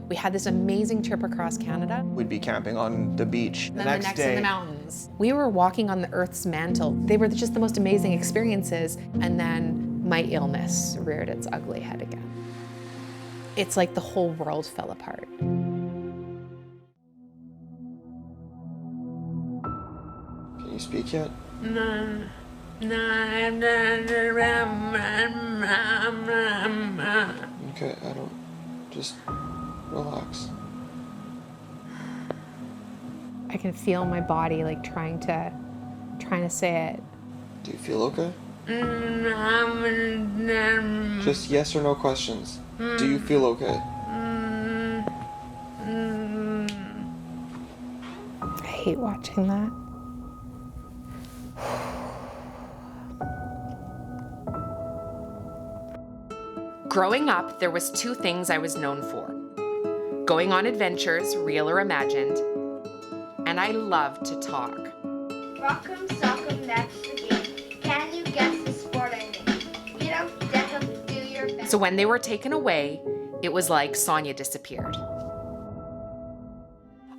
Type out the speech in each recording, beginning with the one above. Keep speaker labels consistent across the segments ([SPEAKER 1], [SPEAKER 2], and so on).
[SPEAKER 1] We had this amazing trip across Canada.
[SPEAKER 2] We'd be camping on the beach.
[SPEAKER 1] And then the next day in the mountains. We were walking on the Earth's mantle. They were just the most amazing experiences. And then my illness reared its ugly head again. It's like the whole world fell apart.
[SPEAKER 2] Can you speak yet? Okay, just relax.
[SPEAKER 1] I can feel my body like trying to say it.
[SPEAKER 2] Do you feel okay? Just yes or no questions. Do you feel okay?
[SPEAKER 1] I hate watching that.
[SPEAKER 3] Growing up, there was two things I was known for. Going on adventures, real or imagined, and I loved to talk.
[SPEAKER 4] Rock'em sock'em, that's the game. Can you guess the sport I name? Get up, deck up, do your best.
[SPEAKER 3] So when they were taken away, it was like Sonia disappeared.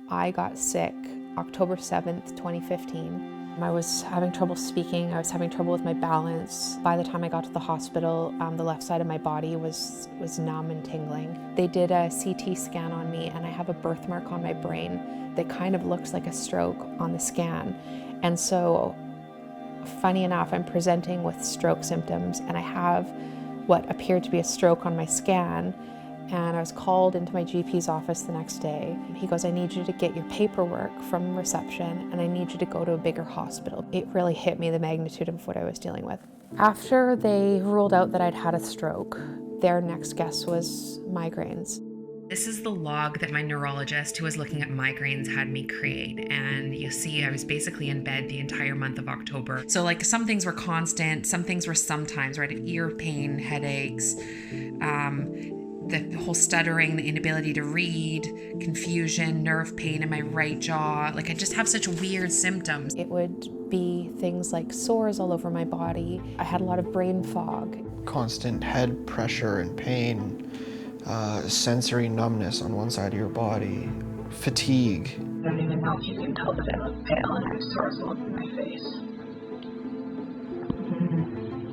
[SPEAKER 1] I got sick October 7th, 2015. I was having trouble speaking. I was having trouble with my balance. By the time I got to the hospital, the left side of my body was numb and tingling. They did a CT scan on me, and I have a birthmark on my brain that kind of looks like a stroke on the scan. And so, funny enough, I'm presenting with stroke symptoms, and I have what appeared to be a stroke on my scan. And I was called into my GP's office the next day. He goes, I need you to get your paperwork from reception, and I need you to go to a bigger hospital. It really hit me, the magnitude of what I was dealing with. After they ruled out that I'd had a stroke, their next guess was migraines.
[SPEAKER 3] This is the log that my neurologist who was looking at migraines had me create. And you see, I was basically in bed the entire month of October. So like some things were constant, some things were sometimes, right? Ear pain, headaches, the whole stuttering, the inability to read, confusion, nerve pain in my right jaw. Like I just have such weird symptoms.
[SPEAKER 1] It would be things like sores all over my body. I had a lot of brain fog.
[SPEAKER 2] Constant head pressure and pain, sensory numbness on one side of your body, fatigue.
[SPEAKER 5] I don't even know if you can tell that I look pale and I have sores all over my face.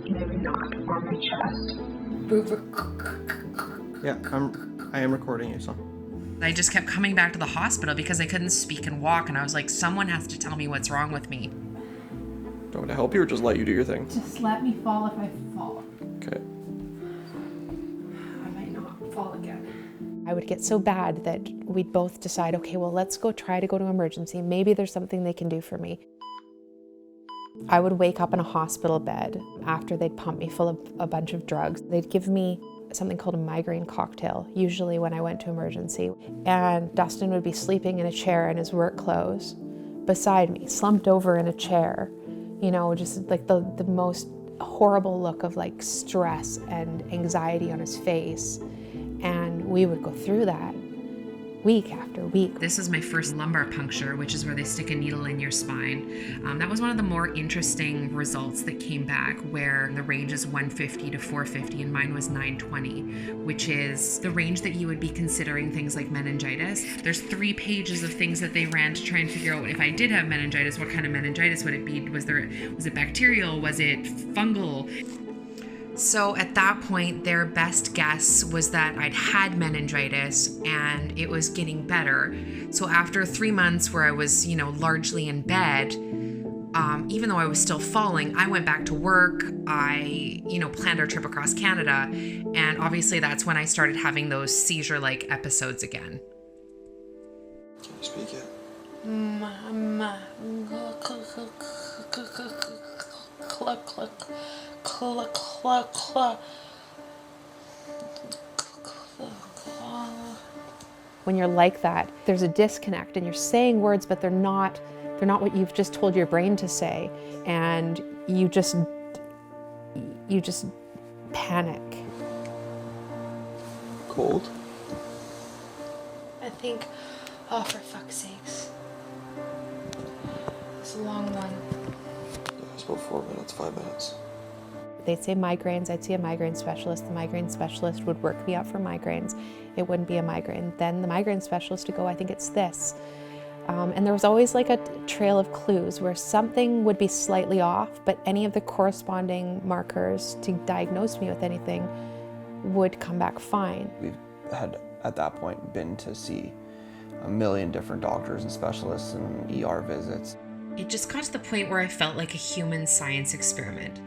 [SPEAKER 5] Maybe not, or my chest.
[SPEAKER 2] Yeah, I am recording you, so.
[SPEAKER 3] I just kept coming back to the hospital because I couldn't speak and walk, and I was like, someone has to tell me what's wrong with me.
[SPEAKER 2] Do you want me to help you or just let you do your thing?
[SPEAKER 1] Just let me fall if I fall.
[SPEAKER 2] Okay.
[SPEAKER 1] I might not fall again. I would get so bad that we'd both decide, okay, well, let's try to go to emergency. Maybe there's something they can do for me. I would wake up in a hospital bed after they'd pump me full of a bunch of drugs. They'd give me something called a migraine cocktail, usually when I went to emergency. And Dustin would be sleeping in a chair in his work clothes beside me, slumped over in a chair, you know, just like the most horrible look of like stress and anxiety on his face. And we would go through that week after week.
[SPEAKER 3] This was my first lumbar puncture, which is where they stick a needle in your spine. That was one of the more interesting results that came back, where the range is 150 to 450 and mine was 920, which is the range that you would be considering things like meningitis. There's 3 pages of things that they ran to try and figure out if I did have meningitis, what kind of meningitis would it be? Was it bacterial? Was it fungal? So at that point, their best guess was that I'd had meningitis and it was getting better. So after 3 months where I was, largely in bed, even though I was still falling, I went back to work. I, planned our trip across Canada. And obviously that's when I started having those seizure-like episodes again.
[SPEAKER 2] Can you speak yet?
[SPEAKER 1] When you're like that, there's a disconnect and you're saying words, but they're not what you've just told your brain to say. And you just panic.
[SPEAKER 2] Cold?
[SPEAKER 6] I think, oh, for fuck's sakes. It's a long one.
[SPEAKER 2] Yeah, it's about 4 minutes, 5 minutes.
[SPEAKER 1] They'd say migraines, I'd see a migraine specialist. The migraine specialist would work me up for migraines. It wouldn't be a migraine. Then the migraine specialist would go, I think it's this. And there was always like a trail of clues where something would be slightly off, but any of the corresponding markers to diagnose me with anything would come back fine.
[SPEAKER 2] We've had, at that point, been to see a million different doctors and specialists and ER visits.
[SPEAKER 3] It just got to the point where I felt like a human science experiment.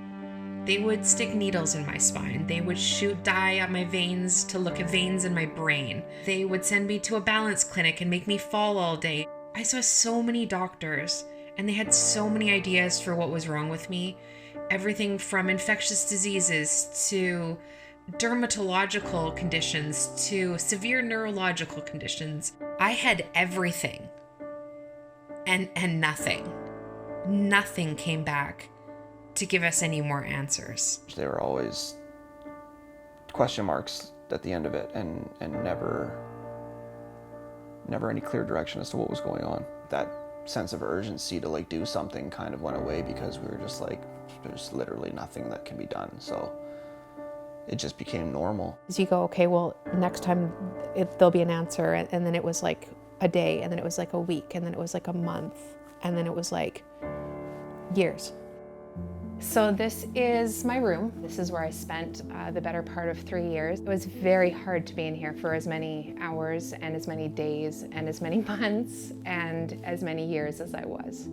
[SPEAKER 3] They would stick needles in my spine. They would shoot dye up my veins to look at veins in my brain. They would send me to a balance clinic and make me fall all day. I saw so many doctors, and they had so many ideas for what was wrong with me. Everything from infectious diseases to dermatological conditions to severe neurological conditions. I had everything. And nothing came back to give us any more answers.
[SPEAKER 2] There were always question marks at the end of it, and never any clear direction as to what was going on. That sense of urgency to like do something kind of went away because we were just like, there's literally nothing that can be done. So it just became normal.
[SPEAKER 1] So you go, okay, well, next time there'll be an answer. And then it was like a day, and then it was like a week, and then it was like a month, and then it was like years. So this is my room. This is where I spent the better part of 3 years. It was very hard to be in here for as many hours and as many days and as many months and as many years as I was.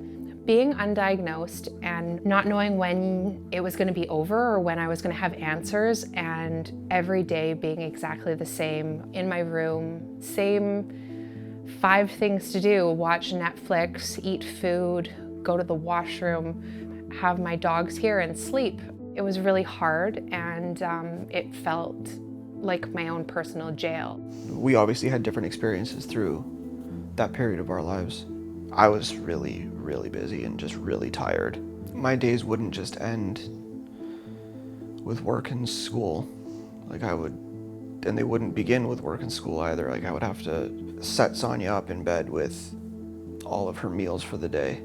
[SPEAKER 1] Being undiagnosed and not knowing when it was going to be over or when I was going to have answers, and every day being exactly the same in my room, same 5 things to do: watch Netflix, eat food, go to the washroom, have my dogs here, and sleep. It was really hard, and it felt like my own personal jail.
[SPEAKER 2] We obviously had different experiences through that period of our lives. I was really, really busy and just really tired. My days wouldn't just end with work and school. And they wouldn't begin with work and school either. Like, I would have to set Sonia up in bed with all of her meals for the day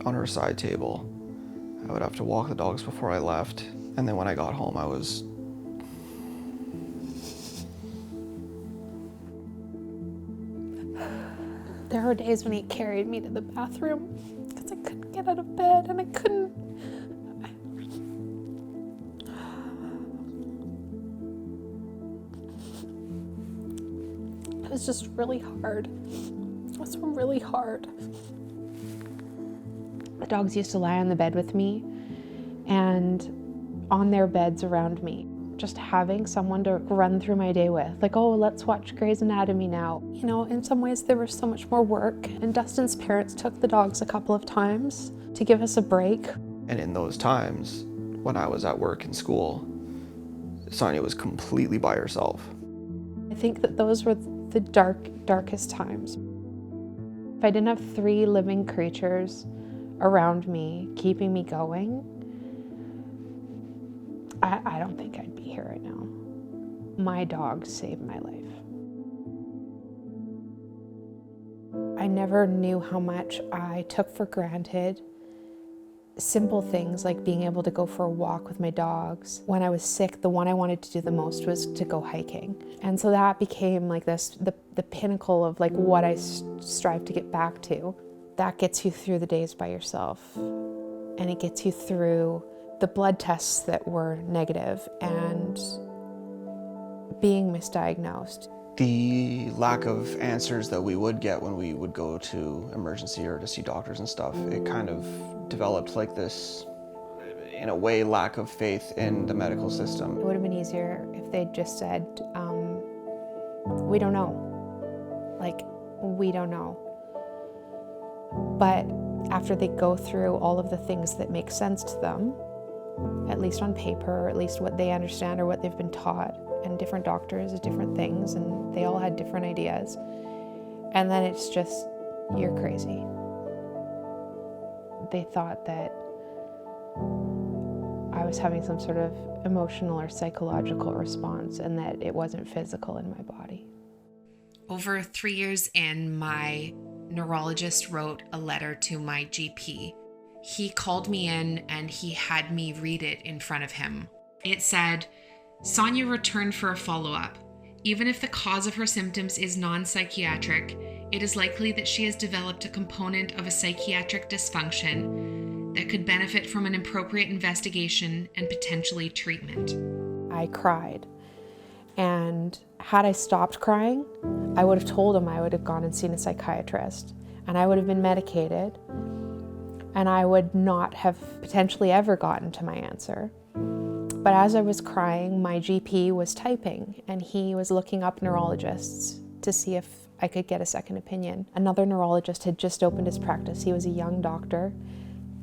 [SPEAKER 2] on her side table. I would have to walk the dogs before I left. And then when I got home, I was...
[SPEAKER 1] There were days when he carried me to the bathroom because I couldn't get out of bed, and I couldn't. It was just really hard. It was really hard. The dogs used to lie on the bed with me and on their beds around me. Just having someone to run through my day with. Like, oh, let's watch Grey's Anatomy now. You know, in some ways there was so much more work. And Dustin's parents took the dogs a couple of times to give us a break.
[SPEAKER 2] And in those times, when I was at work and school, Sonia was completely by herself.
[SPEAKER 1] I think that those were the darkest times. If I didn't have 3 living creatures around me, keeping me going, I don't think I'd be here right now. My dogs saved my life. I never knew how much I took for granted simple things like being able to go for a walk with my dogs. When I was sick, the one I wanted to do the most was to go hiking. And so that became like the pinnacle of like what I strive to get back to. That gets you through the days by yourself, and it gets you through the blood tests that were negative and being misdiagnosed.
[SPEAKER 2] The lack of answers that we would get when we would go to emergency or to see doctors and stuff, it kind of developed like this, in a way, lack of faith in the medical system.
[SPEAKER 1] It would have been easier if they'd just said, we don't know. Like, we don't know. But after they go through all of the things that make sense to them, at least on paper, or at least what they understand or what they've been taught, and different doctors do different things, and they all had different ideas. And then it's just, you're crazy. They thought that I was having some sort of emotional or psychological response, and that it wasn't physical in my body.
[SPEAKER 3] Over 3 years in, my neurologist wrote a letter to my GP he called me in and he had me read it in front of him. It said, "Sonia returned for a follow-up. Even if the cause of her symptoms is non-psychiatric, it is likely that she has developed a component of a psychiatric dysfunction that could benefit from an appropriate investigation and potentially treatment."
[SPEAKER 1] I cried. And had I stopped crying, I would have told him I would have gone and seen a psychiatrist, and I would have been medicated, and I would not have potentially ever gotten to my answer. But as I was crying, my GP was typing, and he was looking up neurologists to see if I could get a second opinion. Another neurologist had just opened his practice. He was a young doctor,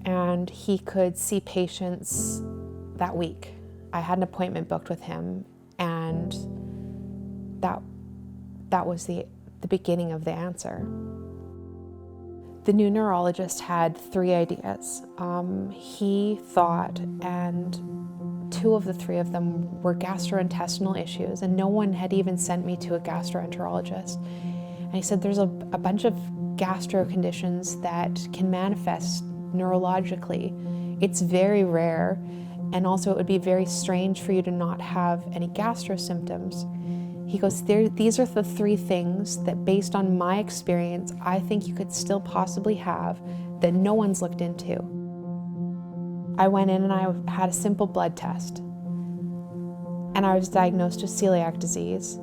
[SPEAKER 1] and he could see patients that week. I had an appointment booked with him, and that was the beginning of the answer. The new neurologist had 3 ideas. He thought, and 2 of the 3 of them were gastrointestinal issues, and no one had even sent me to a gastroenterologist. And he said there's a bunch of gastro conditions that can manifest neurologically. It's very rare, and also it would be very strange for you to not have any gastro symptoms. He goes, these are the 3 things that, based on my experience, I think you could still possibly have that no one's looked into. I went in and I had a simple blood test, and I was diagnosed with celiac disease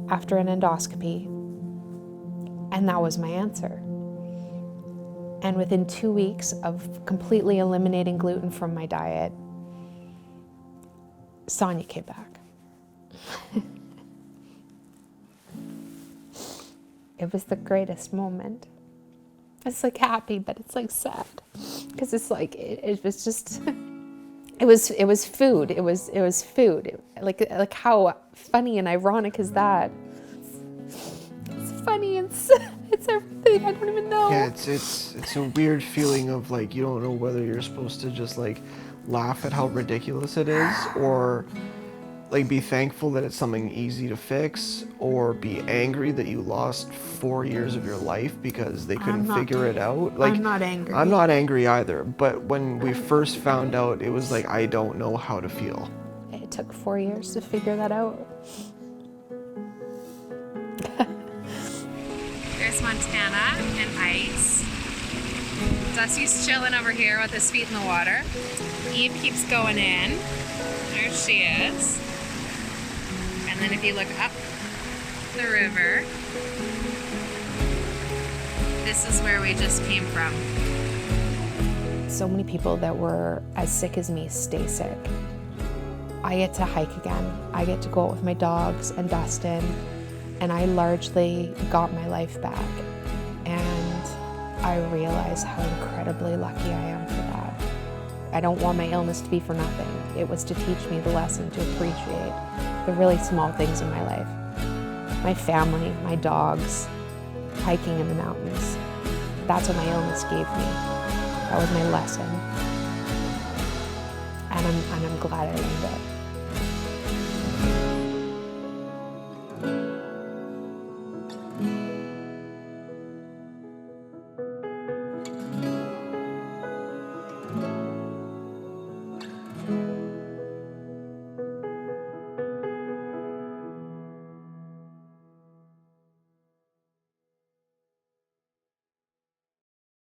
[SPEAKER 1] after an endoscopy, and that was my answer. And within 2 weeks of completely eliminating gluten from my diet, Sonia came back. It was the greatest moment. It's like happy, but it's like sad, because it's like it was just it was food. It was food. Like how funny and ironic is that? It's funny and it's everything. I don't even know.
[SPEAKER 2] Yeah, it's a weird feeling of like you don't know whether you're supposed to just like laugh at how ridiculous it is, or like be thankful that it's something easy to fix, or be angry that you lost 4 years of your life because they couldn't figure it out. Like,
[SPEAKER 1] I'm not angry.
[SPEAKER 2] I'm not angry either, but when we first found out, it was like, I don't know how to feel.
[SPEAKER 1] It took 4 years to figure that out.
[SPEAKER 3] There's Montana and Ice. Dusty's chilling over here with his feet in the water. Eve keeps going in. There she is. And then if you look up the river, this is where we just came from.
[SPEAKER 1] So many people that were as sick as me stay sick. I get to hike again. I get to go out with my dogs and Dustin, and I largely got my life back. And I realize how incredibly lucky I am for that. I don't want my illness to be for nothing. It was to teach me the lesson to appreciate the really small things in my life. My family, my dogs, hiking in the mountains. That's what my illness gave me. That was my lesson. And I'm glad I learned it.